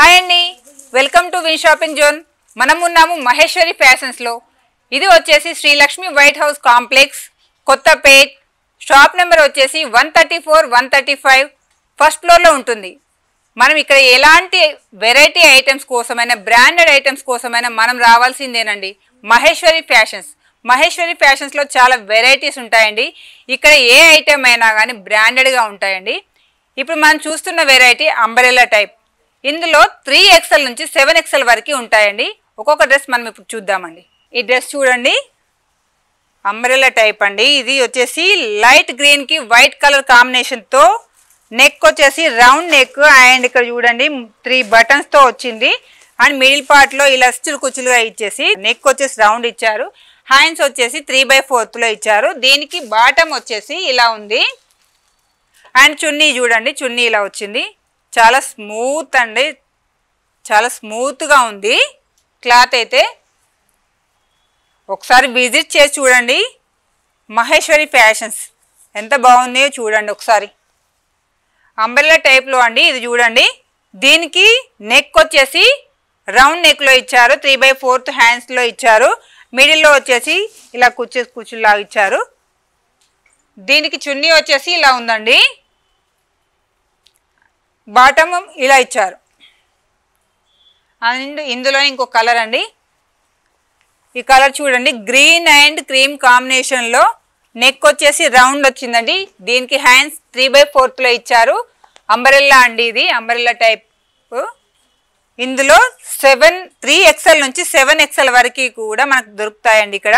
Hi అండి, welcome to win shopping zone. మనం ఉన్నాము మహేశ్వరి ఫ్యాషన్స్లో. ఇది వచ్చేసి Srilakshmi white house complex, Kothapet. Shop number వచ్చేసి 134, 135 ఫస్ట్ ఫ్లోర్లో ఉంటుంది. మనం ఇక్కడ ఎలాంటి వెరైటీ ఐటమ్స్ కోసమైనా, బ్రాండెడ్ ఐటమ్స్ కోసమైనా మనం రావాల్సిందేనండి మహేశ్వరి ఫ్యాషన్స్. మహేశ్వరి ఫ్యాషన్స్లో చాలా వెరైటీస్ ఉంటాయండి. ఇక్కడ ఏ ఐటమ్ అయినా కానీ బ్రాండెడ్గా ఉంటాయండి. ఇప్పుడు మనం చూస్తున్న వెరైటీ అంబ్రెల్లా టైప్. ఇందులో 3XL నుంచి 7XL వరకు ఉంటాయండి. ఒక్కొక్క డ్రెస్ మనం ఇప్పుడు చూద్దామండి. ఈ డ్రెస్ చూడండి, అంబ్రెల్లా టైప్ అండి. ఇది వచ్చేసి లైట్ గ్రీన్కి వైట్ కలర్ కాంబినేషన్తో, నెక్ వచ్చేసి రౌండ్ నెక్ అండ్ ఇక్కడ చూడండి 3 బటన్స్తో వచ్చింది. అండ్ మిడిల్ పార్ట్లో ఇలా కుచ్చులుగా ఇచ్చేసి నెక్ వచ్చేసి రౌండ్ ఇచ్చారు. హ్యాండ్స్ వచ్చేసి 3/4లో ఇచ్చారు. దీనికి బాటమ్ వచ్చేసి ఇలా ఉంది. అండ్ చున్నీ చూడండి, చున్నీ ఇలా వచ్చింది. చాలా స్మూత్ అండి, చాలా స్మూత్గా ఉంది క్లాత్ అయితే. ఒకసారి విజిట్ చేసి చూడండి మహేశ్వరి ఫ్యాషన్స్ ఎంత బాగుందో చూడండి ఒకసారి. అంబ్రెల్లా టైప్లో అండి ఇది చూడండి. దీనికి నెక్ వచ్చేసి రౌండ్ నెక్లో ఇచ్చారు, 3/4 హ్యాండ్స్లో ఇచ్చారు. మిడిల్లో వచ్చేసి ఇలా కుచ్చులాగా ఇచ్చారు. దీనికి చున్నీ వచ్చేసి ఇలా ఉందండి, బాటమ్ ఇలా ఇచ్చారు. అండ్ ఇందులో ఇంకో కలర్ అండి. ఈ కలర్ చూడండి, గ్రీన్ అండ్ క్రీమ్ కాంబినేషన్లో. నెక్ వచ్చేసి రౌండ్ వచ్చిందండి. దీనికి హ్యాండ్స్ 3/4లో ఇచ్చారు. అంబ్రెల్లా అండి, ఇది అంబ్రెల్లా టైప్. ఇందులో 3XL నుంచి 7XL వరకు కూడా మనకు దొరుకుతాయండి. ఇక్కడ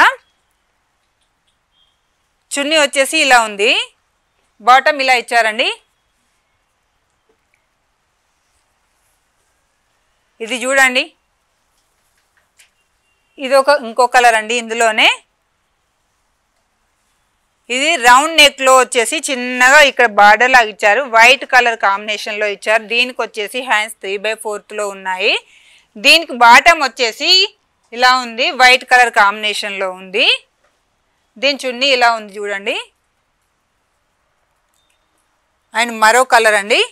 చున్నీ వచ్చేసి ఇలా ఉంది, బాటమ్ ఇలా ఇచ్చారండి. ఇది చూడండి, ఇది ఇంకో కలర్ అండి. ఇందులోనే ఇది రౌండ్ నెక్లో వచ్చేసి చిన్నగా ఇక్కడ బార్డర్ లాగా ఇచ్చారు, వైట్ కలర్ కాంబినేషన్లో ఇచ్చారు. దీనికి వచ్చేసి హ్యాండ్స్ 3/4లో ఉన్నాయి. దీనికి బాటమ్ వచ్చేసి ఇలా ఉంది, వైట్ కలర్ కాంబినేషన్లో ఉంది. దీని చున్నీ ఇలా ఉంది చూడండి. అండ్ మరో కలర్ అండి.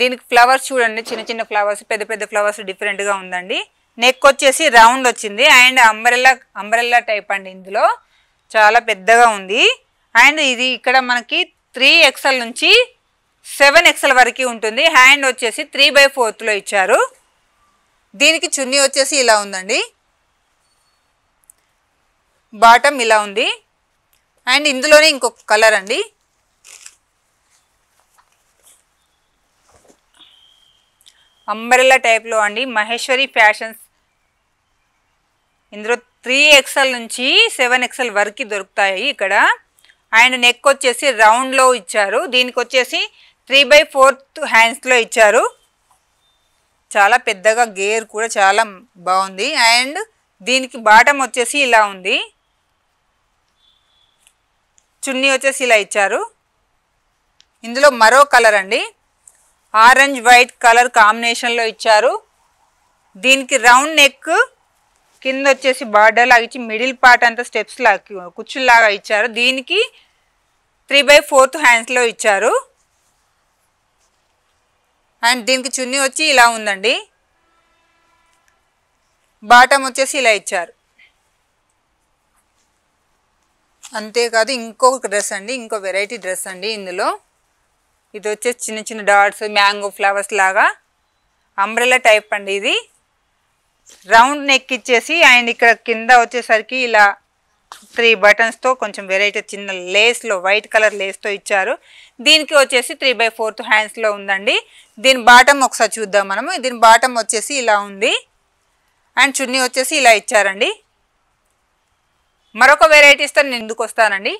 దీనికి ఫ్లవర్స్ చూడండి, చిన్న చిన్న ఫ్లవర్స్, పెద్ద పెద్ద ఫ్లవర్స్ డిఫరెంట్గా ఉందండి. నెక్ వచ్చేసి రౌండ్ వచ్చింది అండ్ అంబ్రెల్లా టైప్ అండి. ఇందులో చాలా పెద్దగా ఉంది. అండ్ ఇది ఇక్కడ మనకి 3XL నుంచి 7XL వరకు ఉంటుంది. హ్యాండ్ వచ్చేసి 3/4లో ఇచ్చారు. దీనికి చున్నీ వచ్చేసి ఇలా ఉందండి, బాటమ్ ఇలా ఉంది. అండ్ ఇందులోనే ఇంకొక కలర్ అండి. అంబ్రెల్లా టైప్లో అండి మహేశ్వరి ఫ్యాషన్స్. ఇందులో 3XL నుంచి 7XL వరకు దొరుకుతాయి ఇక్కడ. అండ్ నెక్ వచ్చేసి రౌండ్లో ఇచ్చారు. దీనికి వచ్చేసి 3/4 హ్యాండ్స్లో ఇచ్చారు. చాలా పెద్దగా గేర్ కూడా చాలా బాగుంది. అండ్ దీనికి బాటమ్ వచ్చేసి ఇలా ఉంది, చున్నీ వచ్చేసి ఇలా ఇచ్చారు. ఇందులో మరో కలర్ అండి, ఆరెంజ్ వైట్ కలర్ కాంబినేషన్లో ఇచ్చారు. దీనికి రౌండ్ నెక్, కింద వచ్చేసి బార్డర్ లాగా ఇచ్చి మిడిల్ పార్ట్ అంతా స్టెప్స్ లాగా కుచ్చుల్లాగా ఇచ్చారు. దీనికి 3/4 హ్యాండ్స్లో ఇచ్చారు. అండ్ దీనికి చున్నీ వచ్చి ఇలా ఉందండి, బాటమ్ వచ్చేసి ఇలా ఇచ్చారు. అంతేకాదు ఇంకొక డ్రెస్ అండి, ఇంకో వెరైటీ డ్రెస్ అండి. ఇందులో ఇది వచ్చేసి చిన్న చిన్న డాట్స్, మ్యాంగో ఫ్లవర్స్ లాగా అంబ్రెల్లా టైప్ అండి. ఇది రౌండ్ నెక్ ఇచ్చేసి అండ్ ఇక్కడ కింద వచ్చేసరికి ఇలా 3 బటన్స్తో కొంచెం వెరైటీ చిన్న లేస్లో, వైట్ కలర్ లేస్తో ఇచ్చారు. దీనికి వచ్చేసి 3/4 హ్యాండ్స్లో ఉందండి. దీని బాటమ్ ఒకసారి చూద్దాం మనము. దీని బాటమ్ వచ్చేసి ఇలా ఉంది అండ్ చున్నీ వచ్చేసి ఇలా ఇచ్చారండి. మరొక వెరైటీస్తో నేను ఎందుకు వస్తానండి.